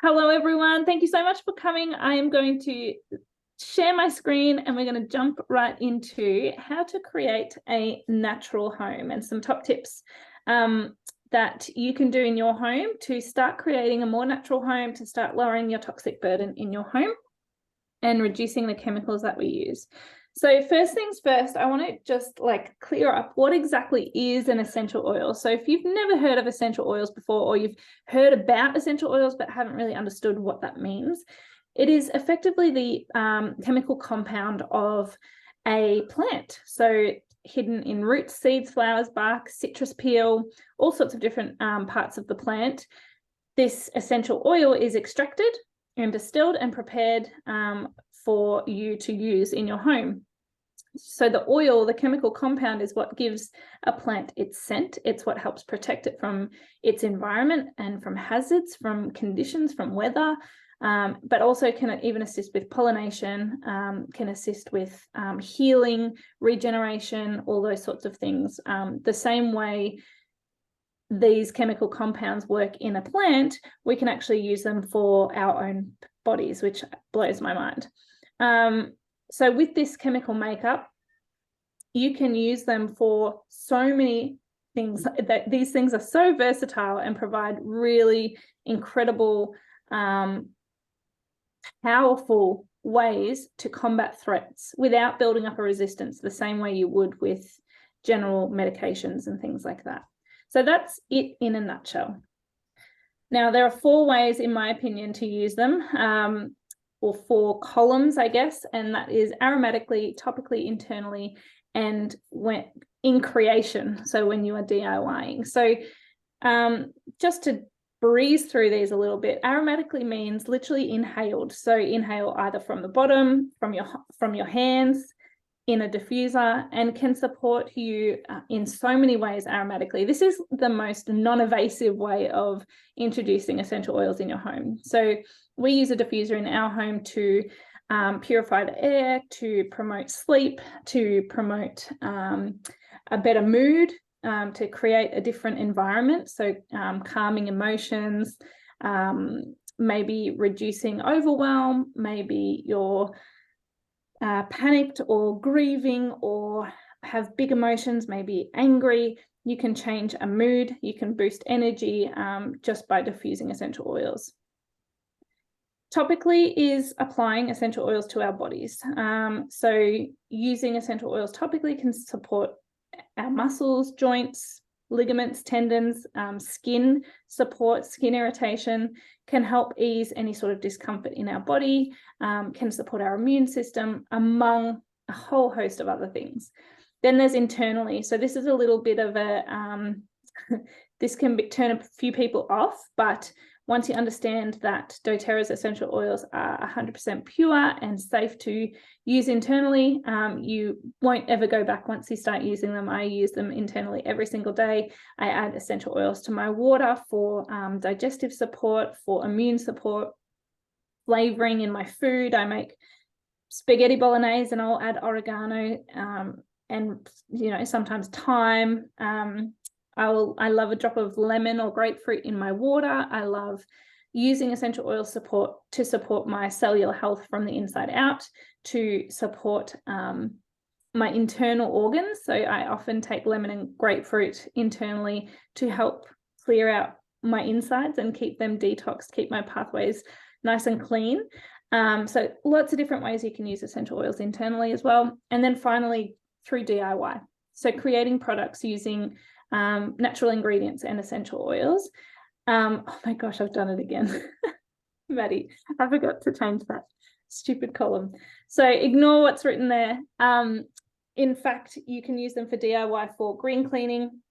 Hello, everyone. Thank you so much for coming. I am going to share my screen and we're going to jump right into how to create a natural home and some top tips that you can do in your home to start creating a more natural home, to start lowering your toxic burden in your home and reducing the chemicals that we use. So first things first, I want to just clear up what exactly is an essential oil. So if you've never heard of essential oils before, or you've heard about essential oils but haven't really understood what that means, it is effectively the chemical compound of a plant. So hidden in roots, seeds, flowers, bark, citrus peel, all sorts of different parts of the plant. This essential oil is extracted and distilled and prepared for you to use in your home. So the oil, the chemical compound, is what gives a plant its scent. It's what helps protect it from its environment and from hazards, from conditions, from weather, but also can even assist with pollination, can assist with healing, regeneration, all those sorts of things. The same way these chemical compounds work in a plant, we can actually use them for our own bodies, which blows my mind. So with this chemical makeup, you can use them for so many things. That these things are so versatile and provide really incredible, powerful ways to combat threats without building up a resistance the same way you would with general medications and things like that. So that's it in a nutshell. Now, there are 4 ways, in my opinion, to use them, or 4 columns, I guess, and that is aromatically, topically, internally, and when in creation, so when you are DIYing. So just to breeze through these a little bit, aromatically means literally inhaled. So inhale either from the bottom, from your hands, in a diffuser, and can support you in so many ways aromatically. This is the most non-invasive way of introducing essential oils in your home. So we use a diffuser in our home to purify the air, to promote sleep, to promote a better mood, to create a different environment. So calming emotions, maybe reducing overwhelm, maybe you're panicked or grieving or have big emotions, maybe angry. You can change a mood, you can boost energy just by diffusing essential oils. Topically is applying essential oils to our bodies. So using essential oils topically can support our muscles, joints, ligaments, tendons, skin support, skin irritation, can help ease any sort of discomfort in our body, can support our immune system, among a whole host of other things. Then there's internally. So this is a little bit of a, this can turn a few people off, but once you understand that doTERRA's essential oils are 100% pure and safe to use internally, you won't ever go back once you start using them. I use them internally every single day. I add essential oils to my water for digestive support, for immune support, flavoring in my food. I make spaghetti bolognese and I'll add oregano and sometimes thyme. I love a drop of lemon or grapefruit in my water. I love using essential oil to support my cellular health from the inside out, to support my internal organs. So I often take lemon and grapefruit internally to help clear out my insides and keep them detoxed, keep my pathways nice and clean. So lots of different ways you can use essential oils internally as well. And then finally, through DIY. So creating products using natural ingredients and essential oils. Oh my gosh, I've done it again. Maddie, I forgot to change that stupid column. So ignore what's written there. In fact, you can use them for DIY for green cleaning,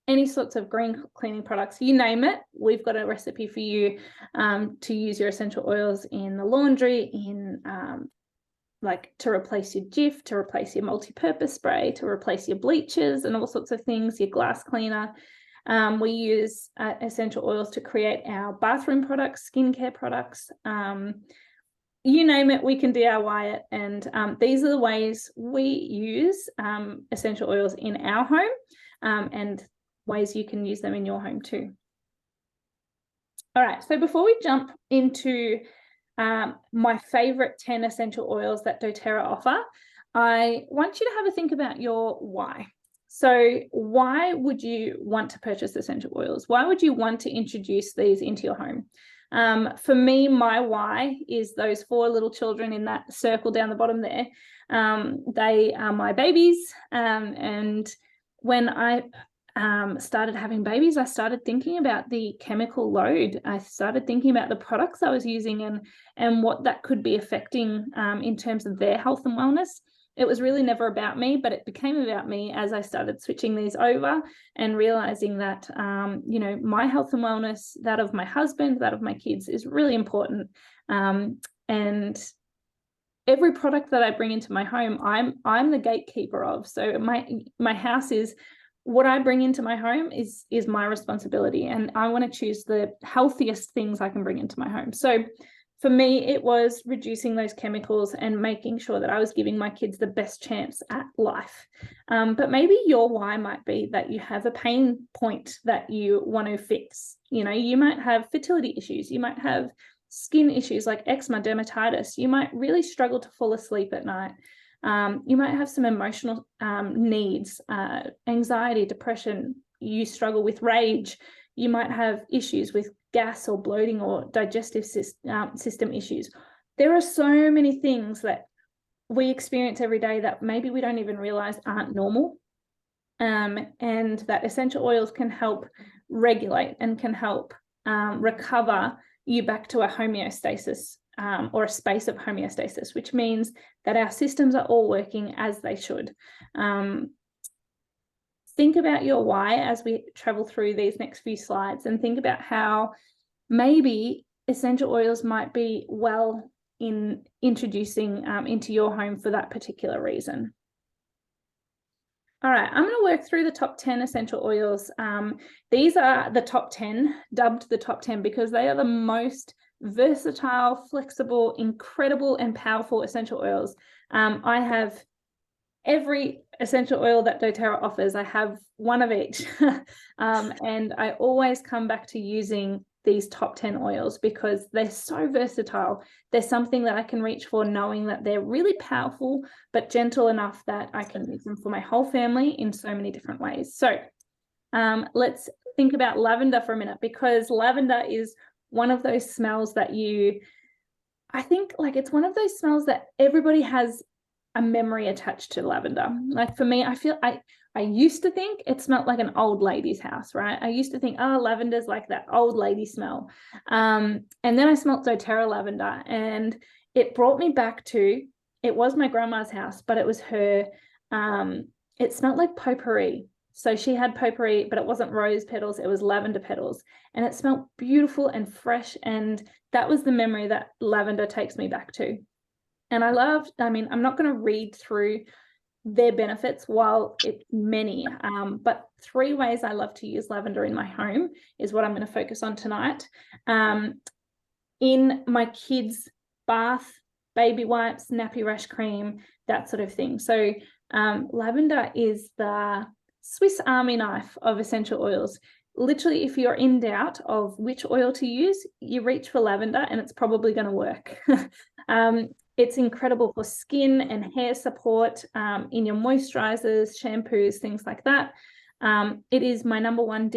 any sorts of green cleaning products, you name it. We've got a recipe for you to use your essential oils in the laundry, in to replace your Jif, to replace your multi-purpose spray, to replace your bleachers and all sorts of things, your glass cleaner. We use essential oils to create our bathroom products, skincare products. You name it, we can DIY it. And these are the ways we use essential oils in our home and ways you can use them in your home too. All right, so before we jump into my favorite 10 essential oils that doTERRA offer, I want you to have a think about your why. So why would you want to purchase essential oils? Why would you want to introduce these into your home? For me, my why is those 4 little children in that circle down the bottom there. They are my babies. And when I started having babies, I started thinking about the chemical load. I started thinking about the products I was using and what that could be affecting in terms of their health and wellness. It was really never about me, but it became about me as I started switching these over and realizing that, you know, my health and wellness, that of my husband, that of my kids is really important. And every product that I bring into my home, I'm the gatekeeper of. So my house is, what I bring into my home is my responsibility, and I want to choose the healthiest things I can bring into my home. So for me, it was reducing those chemicals and making sure that I was giving my kids the best chance at life. But maybe your why might be that you have a pain point that you want to fix. You know, you might have fertility issues. You might have skin issues like eczema, dermatitis. You might really struggle to fall asleep at night. You might have some emotional needs, anxiety, depression. You struggle with rage. You might have issues with gas or bloating or digestive system issues. There are so many things that we experience every day that maybe we don't even realize aren't normal. And that essential oils can help regulate and can help recover you back to a homeostasis or a space of homeostasis, which means that our systems are all working as they should. Think about your why as we travel through these next few slides, and think about how maybe essential oils might be well in introducing into your home for that particular reason. All right, I'm going to work through the top 10 essential oils. These are the top 10, dubbed the top 10 because they are the most versatile, flexible, incredible, and powerful essential oils. I have every essential oil that doTERRA offers. I have one of each. And I always come back to using these top 10 oils because they're so versatile. They're something that I can reach for, knowing that they're really powerful, but gentle enough that I can use them for my whole family in so many different ways. So let's think about lavender for a minute, because lavender is one of those smells that I think like it's one of those smells that everybody has a memory attached to lavender. Like for me, I used to think it smelled like an old lady's house, right? I used to think, oh, lavender's like that old lady smell. And then I smelled doTERRA lavender, and it brought me back to, it was my grandma's house, but it was her, it smelled like potpourri. So she had potpourri, but it wasn't rose petals, it was lavender petals. And it smelled beautiful and fresh. And that was the memory that lavender takes me back to. And I'm not going to read through their benefits while it's many, but 3 ways I love to use lavender in my home is what I'm going to focus on tonight. In my kids' bath, baby wipes, nappy rash cream, that sort of thing. So lavender is the Swiss Army knife of essential oils. Literally, if you're in doubt of which oil to use, you reach for lavender and it's probably going to work. It's incredible for skin and hair support in your moisturizers, shampoos, things like that. It is my number one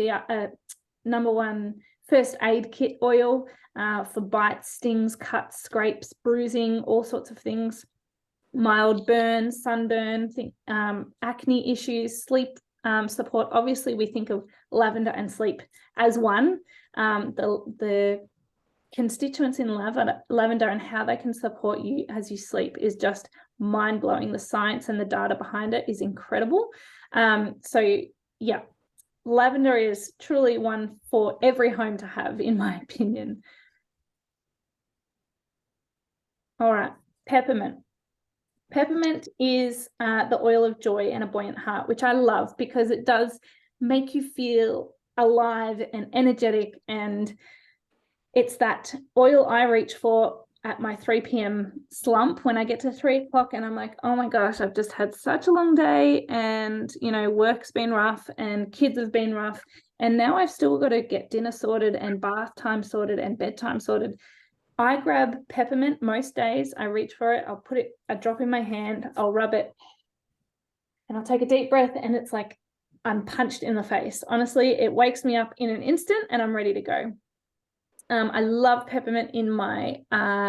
first aid kit oil for bites, stings, cuts, scrapes, bruising, all sorts of things. Mild burns, sunburn, acne issues, sleep support. Obviously, we think of lavender and sleep as one. The constituents in lavender and how they can support you as you sleep is just mind-blowing. The science and the data behind it is incredible. So yeah, lavender is truly one for every home to have, in my opinion. All right, peppermint. Peppermint is the oil of joy and a buoyant heart, which I love because it does make you feel alive and energetic, and it's that oil I reach for at my 3 p.m. slump when I get to 3 o'clock and I'm like, oh my gosh, I've just had such a long day, and, you know, work's been rough and kids have been rough. And now I've still got to get dinner sorted and bath time sorted and bedtime sorted. I grab peppermint most days. I reach for it. I'll put it, a drop in my hand. I'll rub it and I'll take a deep breath. And it's like I'm punched in the face. Honestly, it wakes me up in an instant and I'm ready to go. I love peppermint in my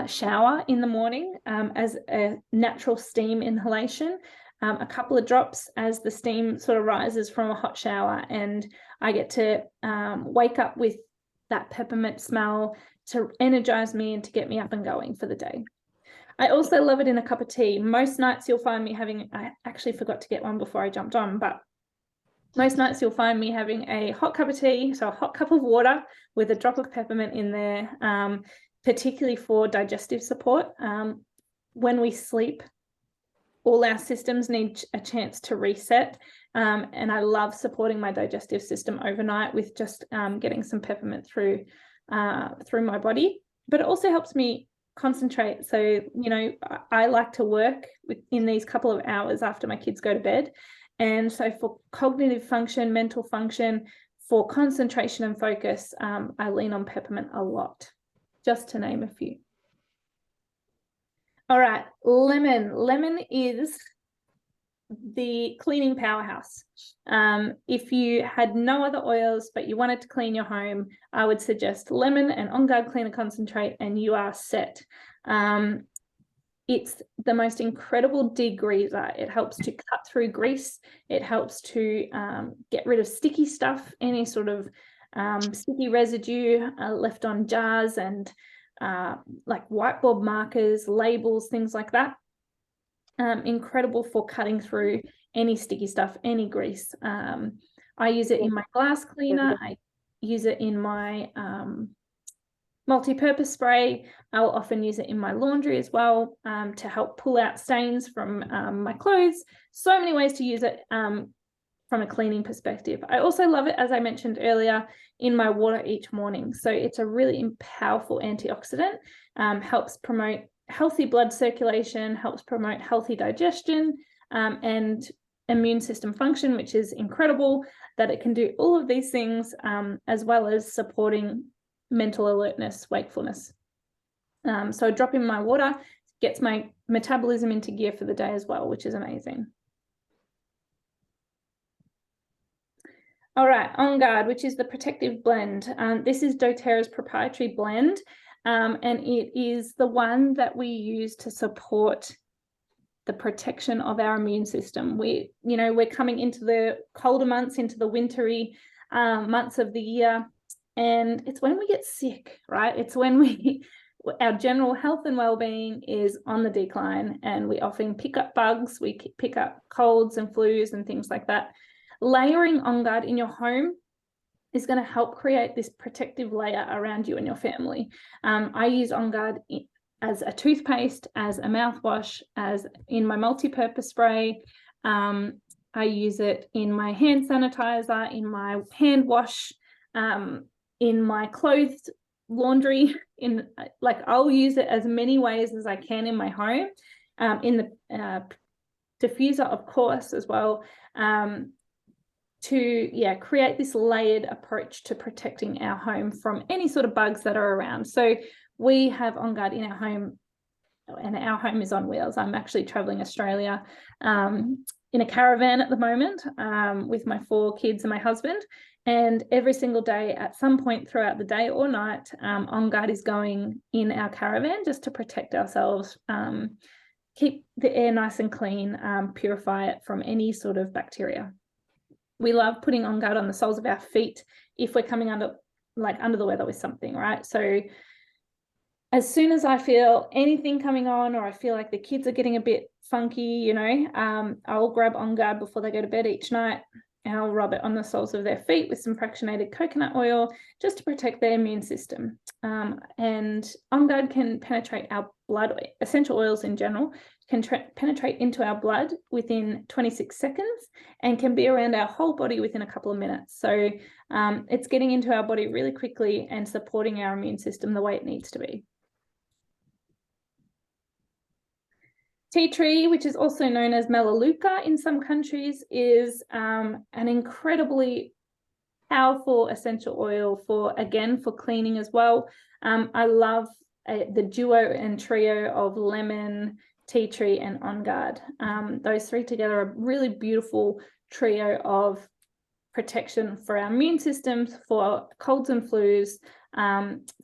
shower in the morning as a natural steam inhalation. A couple of drops as the steam sort of rises from a hot shower, and I get to wake up with that peppermint smell to energize me and to get me up and going for the day. I also love it in a cup of tea. Most nights you'll find me having, I actually forgot to get one before I jumped on, but most nights you'll find me having a hot cup of tea, so a hot cup of water with a drop of peppermint in there, particularly for digestive support. When we sleep, all our systems need a chance to reset, and I love supporting my digestive system overnight with just getting some peppermint through my body. But it also helps me concentrate. So, you know, I like to work in these couple of hours after my kids go to bed. And so for cognitive function, mental function, for concentration and focus, I lean on peppermint a lot, just to name a few. All right, lemon. Lemon is the cleaning powerhouse. If you had no other oils, but you wanted to clean your home, I would suggest lemon and On Guard Cleaner Concentrate, and you are set. It's the most incredible degreaser. It helps to cut through grease. It helps to get rid of sticky stuff, any sort of sticky residue left on jars and like whiteboard markers, labels, things like that. Incredible for cutting through any sticky stuff, any grease. I use it in my glass cleaner. I use it in my multi-purpose spray. I'll often use it in my laundry as well to help pull out stains from my clothes. So many ways to use it from a cleaning perspective. I also love it, as I mentioned earlier, in my water each morning. So it's a really powerful antioxidant, helps promote healthy blood circulation, helps promote healthy digestion and immune system function, which is incredible that it can do all of these things, as well as supporting mental alertness, wakefulness. So a drop in my water gets my metabolism into gear for the day as well, which is amazing. All right, On Guard, which is the protective blend. This is doTERRA's proprietary blend, and it is the one that we use to support the protection of our immune system. We're coming into the colder months, into the wintry months of the year, and it's when we get sick, right? It's when our general health and well-being is on the decline, and we often pick up bugs, we pick up colds and flus and things like that. Layering On Guard in your home is going to help create this protective layer around you and your family. I use On Guard as a toothpaste, as a mouthwash, as in my multi-purpose spray. I use it in my hand sanitizer, in my hand wash, in my clothes laundry. I'll use it as many ways as I can in my home, in the diffuser, of course, as well, to create this layered approach to protecting our home from any sort of bugs that are around. So we have On Guard in our home, and our home is on wheels. I'm actually traveling Australia in a caravan at the moment with my 4 kids and my husband. And every single day, at some point throughout the day or night, On Guard is going in our caravan just to protect ourselves, keep the air nice and clean, purify it from any sort of bacteria. We love putting On Guard on the soles of our feet if we're coming under the weather with something, right? So as soon as I feel anything coming on, or I feel like the kids are getting a bit funky, I'll grab On Guard before they go to bed each night, and I'll rub it on the soles of their feet with some fractionated coconut oil just to protect their immune system. And On Guard can penetrate our blood. Essential oils in general can penetrate into our blood within 26 seconds and can be around our whole body within a couple of minutes. So it's getting into our body really quickly and supporting our immune system the way it needs to be. Tea tree, which is also known as Melaleuca in some countries, is an incredibly powerful essential oil for cleaning as well. I love the duo and trio of lemon, tea tree, and On Guard. Those three together are a really beautiful trio of protection for our immune systems, for colds and flus,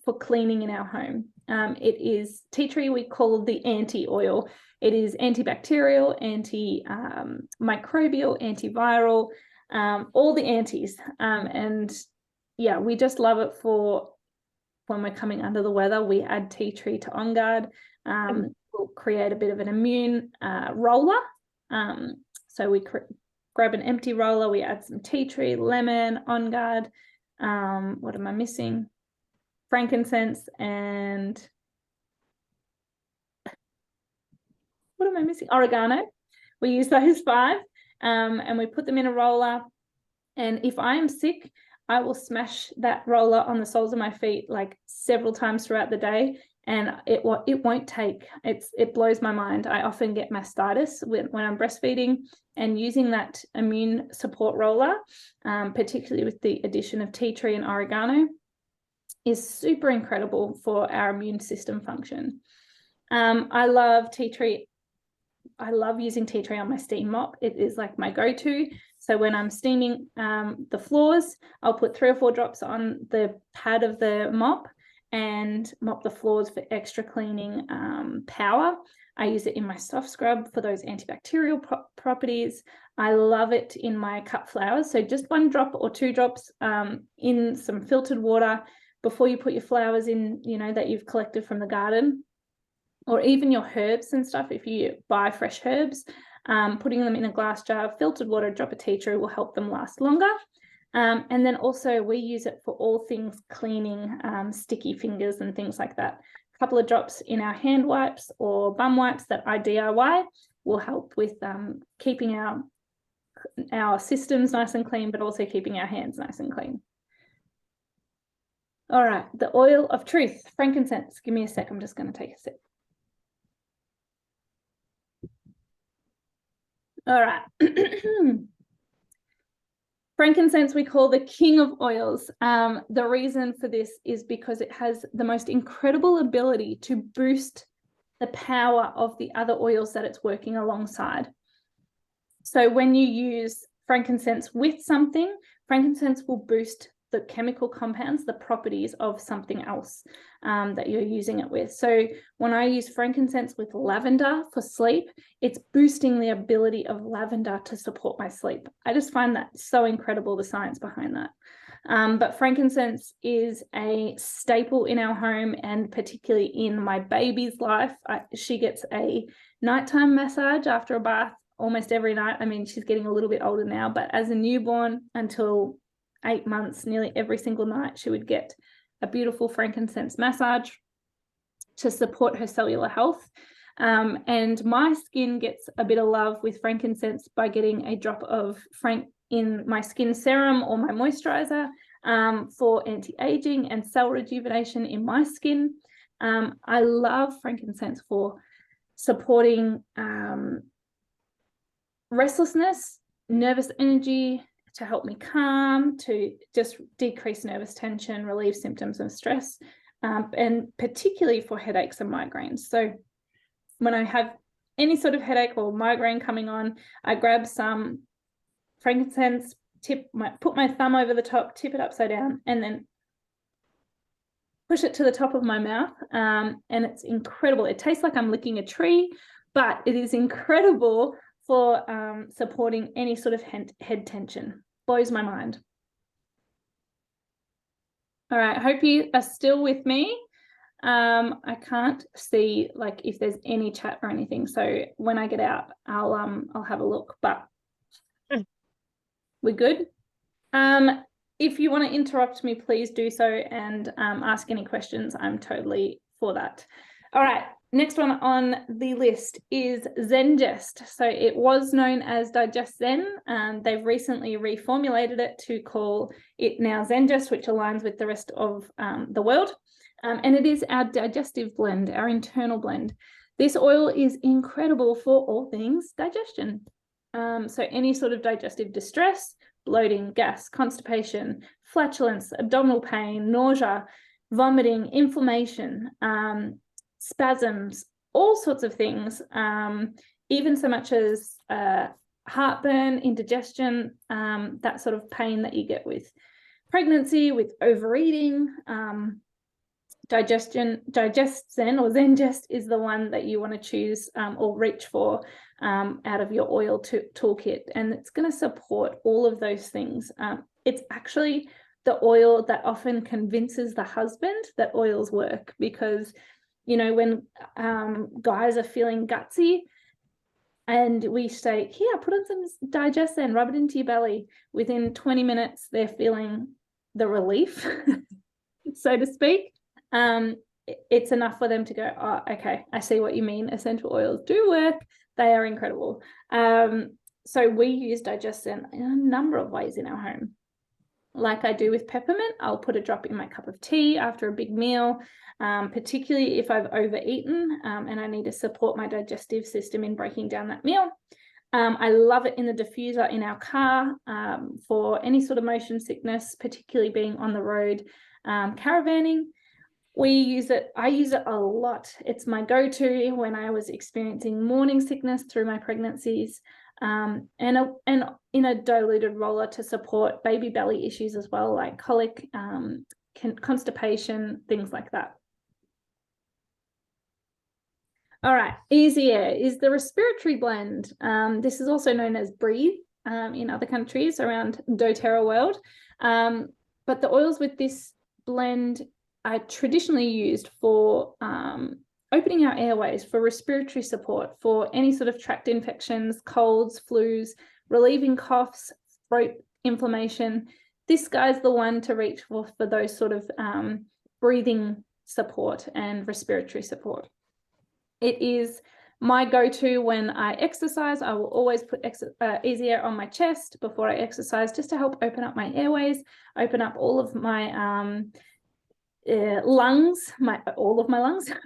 for cleaning in our home. It is tea tree we call the anti-oil. It is antibacterial, antimicrobial, antiviral, all the antis. And yeah, we just love it for when we're coming under the weather. We add tea tree to On Guard. We'll create a bit of an immune roller. So we grab an empty roller, we add some tea tree, lemon, On Guard. What am I missing? Frankincense, and what am I missing? Oregano. We use those 5, and we put them in a roller. And if I am sick, I will smash that roller on the soles of my feet like several times throughout the day, and it won't take. It blows my mind. I often get mastitis when I'm breastfeeding, and using that immune support roller, particularly with the addition of tea tree and oregano, is super incredible for our immune system function. I love tea tree. I love using tea tree on my steam mop. It is like my go-to. So when I'm steaming the floors, I'll put 3 or 4 drops on the pad of the mop and mop the floors for extra cleaning power. I use it in my soft scrub for those antibacterial properties. I love it in my cut flowers. So just 1 drop or 2 drops in some filtered water before you put your flowers in, that you've collected from the garden, or even your herbs and stuff. If you buy fresh herbs, putting them in a glass jar, filtered water, drop of tea tree will help them last longer. And then also we use it for all things cleaning, sticky fingers and things like that. A couple of drops in our hand wipes or bum wipes that I DIY will help with keeping our systems nice and clean, but also keeping our hands nice and clean. All right, the oil of truth, frankincense. Give me a sec, I'm just going to take a sip. All right. Frankincense we call the king of oils. The reason for this is because it has the most incredible ability to boost the power of the other oils that it's working alongside. So when you use frankincense with something, frankincense will boost the chemical compounds, the properties of something else that you're using it with. So when I use frankincense with lavender for sleep, it's boosting the ability of lavender to support my sleep. I just find that so incredible, the science behind that. But frankincense is a staple in our home, and particularly in my baby's life. She gets a nighttime massage after a bath almost every night. I mean, she's getting a little bit older now, but as a newborn until 8 months, nearly every single night, she would get a beautiful frankincense massage to support her cellular health. And my skin gets a bit of love with frankincense by getting a drop of frank in my skin serum or my moisturizer for anti-aging and cell rejuvenation in my skin. I love frankincense for supporting restlessness, nervous energy, to help me calm, to just decrease nervous tension, relieve symptoms of stress, and particularly for headaches and migraines. So when I have any sort of headache or migraine coming on, I grab some frankincense, put my thumb over the top, tip it upside down, and then push it to the top of my mouth. And it's incredible. It tastes like I'm licking a tree, but it is incredible for supporting any sort of head tension. Blows my mind. All right, I hope you are still with me. I can't see like if there's any chat or anything, so when I get out, I'll have a look, but we're good. If you want to interrupt me, please do so, and ask any questions. I'm totally for that. All right. Next one on the list is Zengest. So it was known as Digest Zen, and they've recently reformulated it to call it now Zengest, which aligns with the rest of the world. And it is our digestive blend, our internal blend. This oil is incredible for all things digestion. So any sort of digestive distress, bloating, gas, constipation, flatulence, abdominal pain, nausea, vomiting, inflammation, spasms, all sorts of things, even so much as heartburn, indigestion, that sort of pain that you get with pregnancy, with overeating. Digestion or Zengest is the one that you want to choose or reach for out of your oil toolkit, and it's going to support all of those things. It's actually the oil that often convinces the husband that oils work, because, you know, when guys are feeling gutsy and we say, here, put on some Digest and rub it into your belly, within 20 minutes they're feeling the relief, so to speak. It's enough for them to go, oh, okay, I see what you mean. Essential oils do work. They are incredible. So we use Digestin in a number of ways in our home. Like I do with peppermint, I'll put a drop in my cup of tea after a big meal, particularly if I've overeaten and I need to support my digestive system in breaking down that meal. I love it in the diffuser in our car for any sort of motion sickness, particularly being on the road, caravanning. I use it a lot. It's my go-to when I was experiencing morning sickness through my pregnancies, and in a diluted roller to support baby belly issues as well, like colic, constipation, things like that. All right, Easy Air is the respiratory blend. This is also known as Breathe in other countries around doTERRA world. But the oils with this blend are traditionally used for opening our airways, for respiratory support, for any sort of tract infections, colds, flus, relieving coughs, throat inflammation. This guy's the one to reach for those sort of breathing support and respiratory support. It is my go-to when I exercise. I will always put Easy Air on my chest before I exercise, just to help open up my airways, open up all of my lungs,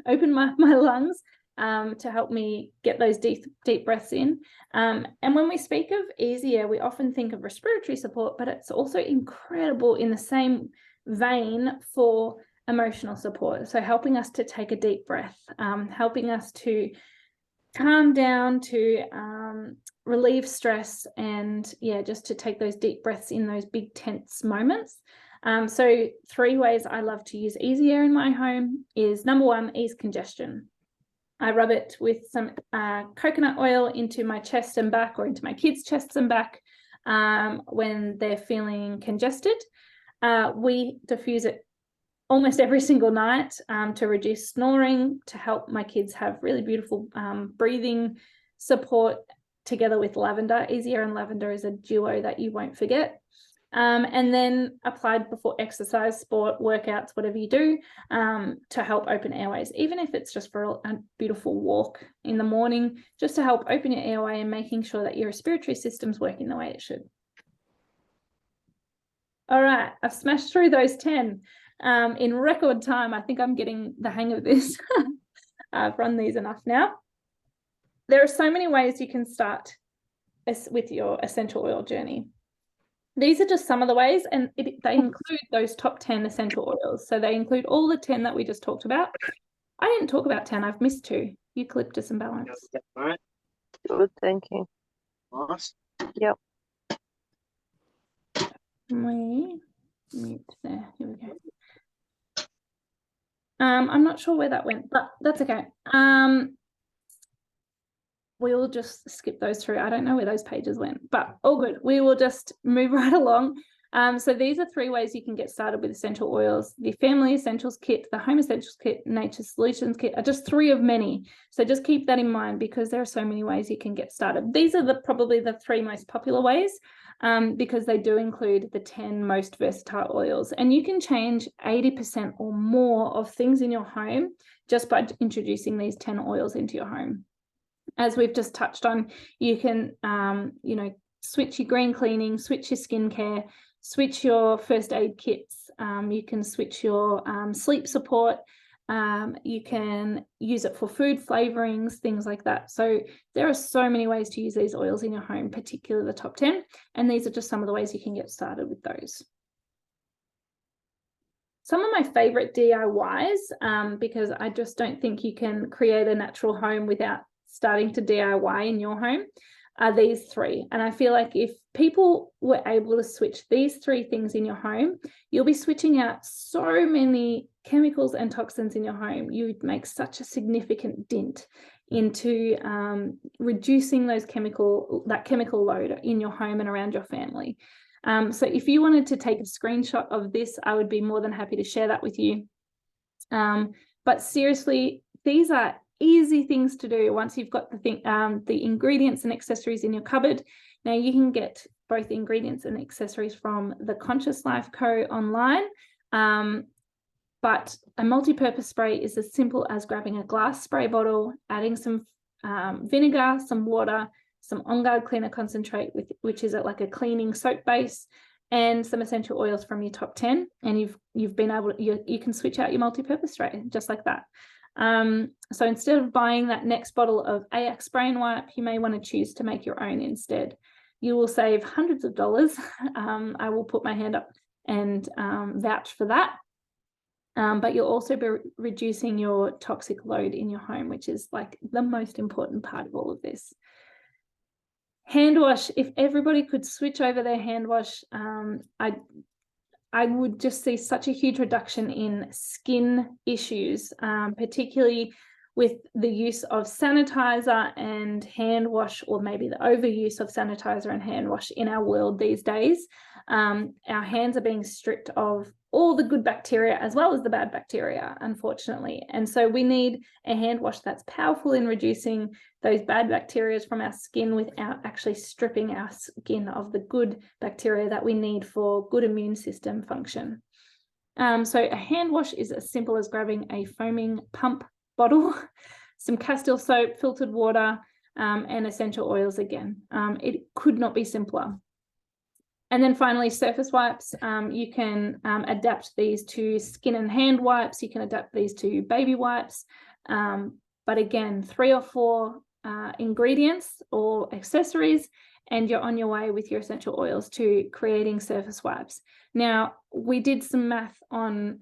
open my lungs to help me get those deep breaths in. And when we speak of Easy Air, we often think of respiratory support, but it's also incredible in the same vein for emotional support. So helping us to take a deep breath, helping us to calm down, to relieve stress, and just to take those deep breaths in those big tense moments. So 3 ways I love to use Easy Air in my home is, number 1, ease congestion. I rub it with some coconut oil into my chest and back, or into my kids' chests and back when they're feeling congested. We diffuse it almost every single night to reduce snoring, to help my kids have really beautiful breathing support, together with lavender. Easy Air and lavender is a duo that you won't forget. And then applied before exercise, sport, workouts, whatever you do, to help open airways, even if it's just for a beautiful walk in the morning, just to help open your airway and making sure that your respiratory system's working the way it should. All right, I've smashed through those 10 in record time. I think I'm getting the hang of this. I've run these enough now. There are so many ways you can start with your essential oil journey. These are just some of the ways, and they include those top 10 essential oils. So they include all the 10 that we just talked about. I didn't talk about 10. I've missed 2. Eucalyptus and balance. Right. Good, thank you. Nice. Yep. Mute there. Here we go. I'm not sure where that went, but that's okay. We'll just skip those through. I don't know where those pages went, but all good. We will just move right along. So these are 3 ways you can get started with essential oils. The Family Essentials Kit, the Home Essentials Kit, Nature Solutions Kit are just 3 of many. So just keep that in mind, because there are so many ways you can get started. These are probably the 3 most popular ways, because they do include the 10 most versatile oils. And you can change 80% or more of things in your home just by introducing these 10 oils into your home. As we've just touched on, you can, switch your green cleaning, switch your skincare, switch your first aid kits. You can switch your sleep support. You can use it for food flavorings, things like that. So there are so many ways to use these oils in your home, particularly the top 10. And these are just some of the ways you can get started with those. Some of my favorite DIYs, because I just don't think you can create a natural home without starting to DIY in your home, are these three. And I feel like if people were able to switch these three things in your home, you'll be switching out so many chemicals and toxins in your home. You would make such a significant dent into reducing that chemical load in your home and around your family. So if you wanted to take a screenshot of this, I would be more than happy to share that with you. But seriously, these are easy things to do once you've got the ingredients and accessories in your cupboard. Now you can get both ingredients and accessories from the Conscious Life Co. online. But a multi-purpose spray is as simple as grabbing a glass spray bottle, adding some vinegar, some water, some On Guard cleaner concentrate, which is like a cleaning soap base, and some essential oils from your top 10, and you've been able to, you can switch out your multi-purpose spray just like that. So instead of buying that next bottle of Ajax spray and wipe, you may want to choose to make your own instead. You will save hundreds of dollars. I will put my hand up and vouch for that. But you'll also be reducing your toxic load in your home, which is like the most important part of all of this. Hand wash, if everybody could switch over their hand wash, I would just see such a huge reduction in skin issues, particularly with the use of sanitizer and hand wash, or maybe the overuse of sanitizer and hand wash in our world these days. Our hands are being stripped of all the good bacteria as well as the bad bacteria, unfortunately. And so we need a hand wash that's powerful in reducing those bad bacteria from our skin without actually stripping our skin of the good bacteria that we need for good immune system function. So a hand wash is as simple as grabbing a foaming pump bottle, some Castile soap, filtered water, and essential oils again. It could not be simpler. And then finally, surface wipes. You can adapt these to skin and hand wipes. You can adapt these to baby wipes. But again, 3 or 4 ingredients or accessories, and you're on your way with your essential oils to creating surface wipes. Now, we did some math on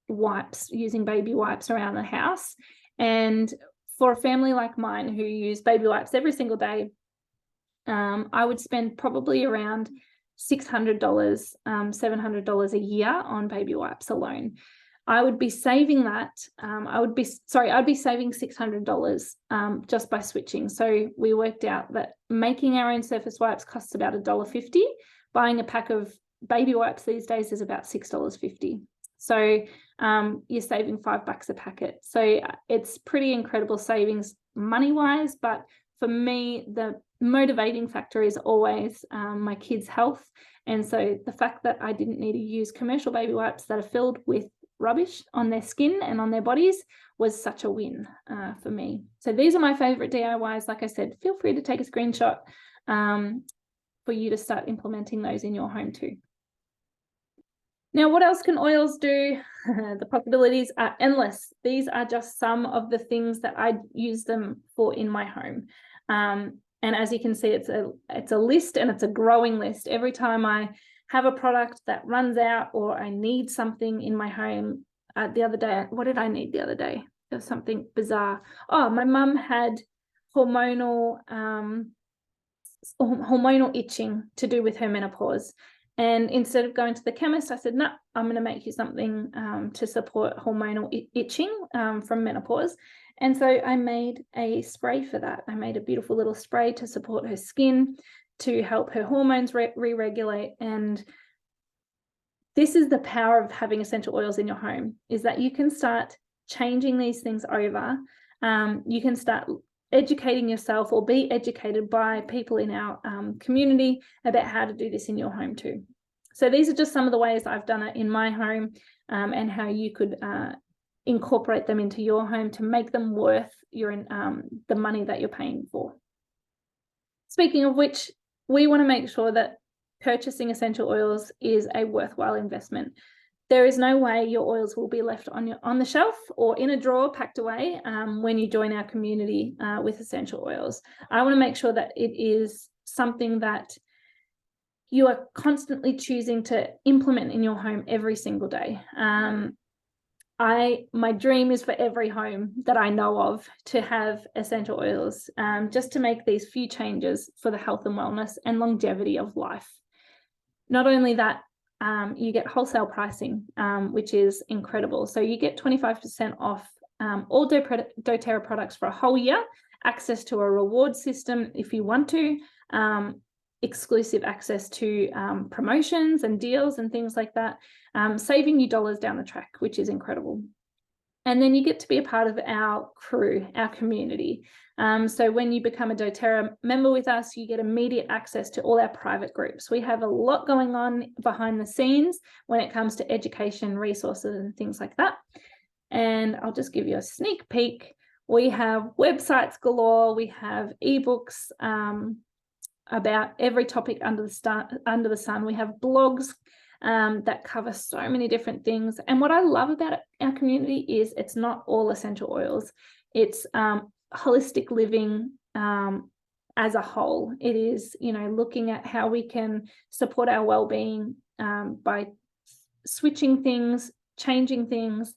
wipes, using baby wipes around the house. And for a family like mine who use baby wipes every single day, I would spend probably around $600, $700 a year on baby wipes alone. I would be saving that. I'd be saving $600 just by switching. So we worked out that making our own surface wipes costs about $1.50. Buying a pack of baby wipes these days is about $6.50. So you're saving $5 a packet. So it's pretty incredible savings money-wise, but for me, the motivating factor is always my kids' health. And so the fact that I didn't need to use commercial baby wipes that are filled with rubbish on their skin and on their bodies was such a win for me. So these are my favorite DIYs. Like I said, feel free to take a screenshot for you to start implementing those in your home too. Now, what else can oils do? The possibilities are endless. These are just some of the things that I use them for in my home. And as you can see, it's a list, and it's a growing list. Every time I have a product that runs out or I need something in my home, the other day, what did I need the other day? There was something bizarre. Oh, my mum had hormonal itching to do with her menopause. And instead of going to the chemist, I said, no, I'm going to make you something to support hormonal itching from menopause. And so I made a spray for that. I made a beautiful little spray to support her skin, to help her hormones re-regulate. And this is the power of having essential oils in your home, is that you can start changing these things over. You can start educating yourself or be educated by people in our community about how to do this in your home too. So these are just some of the ways I've done it in my home, and how you could incorporate them into your home to make them worth the money that you're paying for. Speaking of which, we want to make sure that purchasing essential oils is a worthwhile investment. there is no way your oils will be left on the shelf or in a drawer packed away when you join our community with essential oils. I want to make sure that it is something that you are constantly choosing to implement in your home every single day. My dream is for every home that I know of to have essential oils, just to make these few changes for the health and wellness and longevity of life. Not only that, you get wholesale pricing, which is incredible. So you get 25% off all doTERRA products for a whole year, access to a reward system if you want to, exclusive access to promotions and deals and things like that, saving you dollars down the track, which is incredible. And then you get to be a part of our crew, our community. So when you become a doTERRA member with us, you get immediate access to all our private groups. We have a lot going on behind the scenes when it comes to education, resources, and things like that. And I'll just give you a sneak peek. We have websites galore. We have ebooks about every topic under the sun. We have blogs that cover so many different things. And what I love about our community is it's not all essential oils. It's holistic living as a whole. It is, looking at how we can support our well-being by switching things, changing things,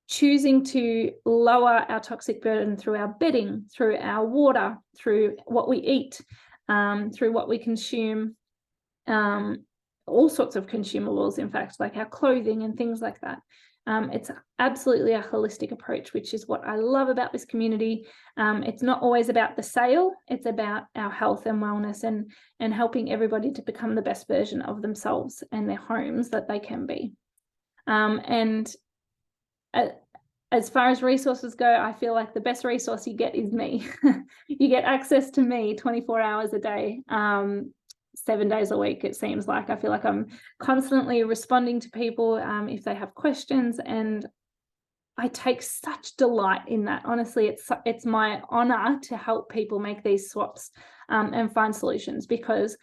choosing to lower our toxic burden through our bedding, through our water, through what we eat, through what we consume, all sorts of consumables, in fact, like our clothing and things like that. It's absolutely a holistic approach, which is what I love about this community. It's not always about the sale, it's about our health and wellness and helping everybody to become the best version of themselves and their homes that they can be. As far as resources go, I feel like the best resource you get is me. You get access to me 24 hours a day, 7 days a week, it seems like. I feel like I'm constantly responding to people if they have questions, and I take such delight in that. Honestly, it's my honor to help people make these swaps and find solutions, because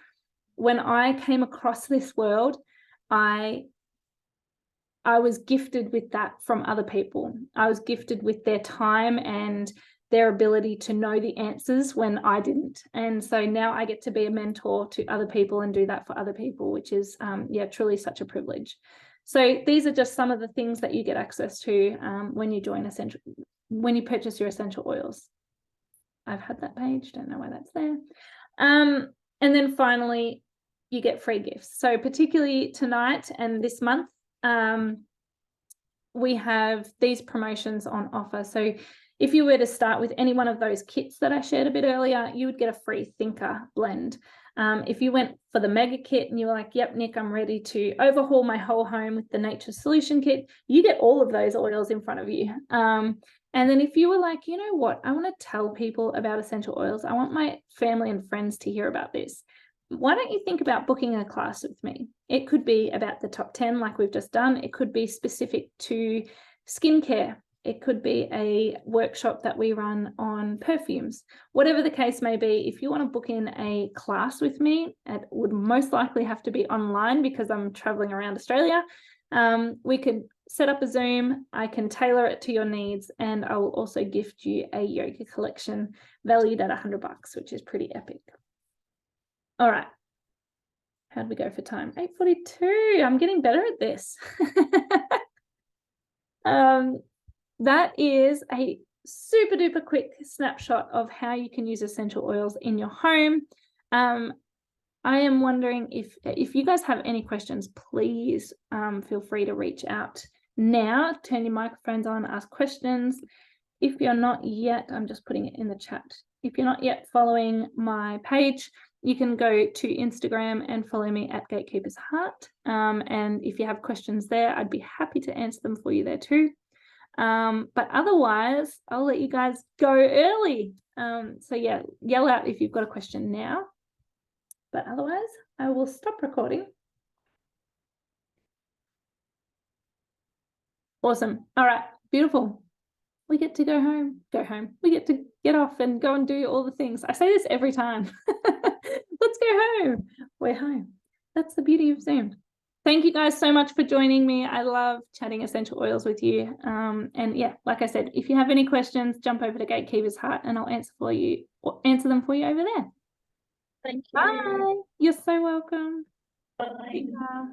when I came across this world, I was gifted with that from other people. I was gifted with their time and their ability to know the answers when I didn't. And so now I get to be a mentor to other people and do that for other people, which is, truly such a privilege. So these are just some of the things that you get access to when you purchase your essential oils. I've had that page, don't know why that's there. And then finally, you get free gifts. So particularly tonight and this month, we have these promotions on offer. So if you were to start with any one of those kits that I shared a bit earlier, you would get a free Thinker blend. If you went for the mega kit and you were like, yep, Nick, I'm ready to overhaul my whole home with the Nature Solution kit, you get all of those oils in front of you. And then if you were like, you know what, I want to tell people about essential oils, I want my family and friends to hear about this, why don't you think about booking a class with me? It could be about the top 10 like we've just done. It could be specific to skincare. It could be a workshop that we run on perfumes. Whatever the case may be, if you want to book in a class with me, it would most likely have to be online because I'm traveling around Australia. We could set up a Zoom. I can tailor it to your needs, and I will also gift you a yoga collection valued at $100, which is pretty epic. All right. How'd we go for time? 8:42. I'm getting better at this. That is a super duper quick snapshot of how you can use essential oils in your home. I am wondering if you guys have any questions, please feel free to reach out now. Turn your microphones on, ask questions. If you're not yet, I'm just putting it in the chat. If you're not yet following my page, you can go to Instagram and follow me at Gatekeepers Heart. And if you have questions there, I'd be happy to answer them for you there too. But otherwise, I'll let you guys go early. So yeah, yell out if you've got a question now. But otherwise, I will stop recording. Awesome. All right, beautiful. We get to go home. We get to get off and go and do all the things. I say this every time. Let's go home. We're home. That's the beauty of Zoom. Thank you guys so much for joining me. I love chatting essential oils with you. And yeah, like I said, if you have any questions, jump over to Gatekeeper's Hut and I'll answer them for you over there. Thank you. Bye. You're so welcome. Bye. Bye.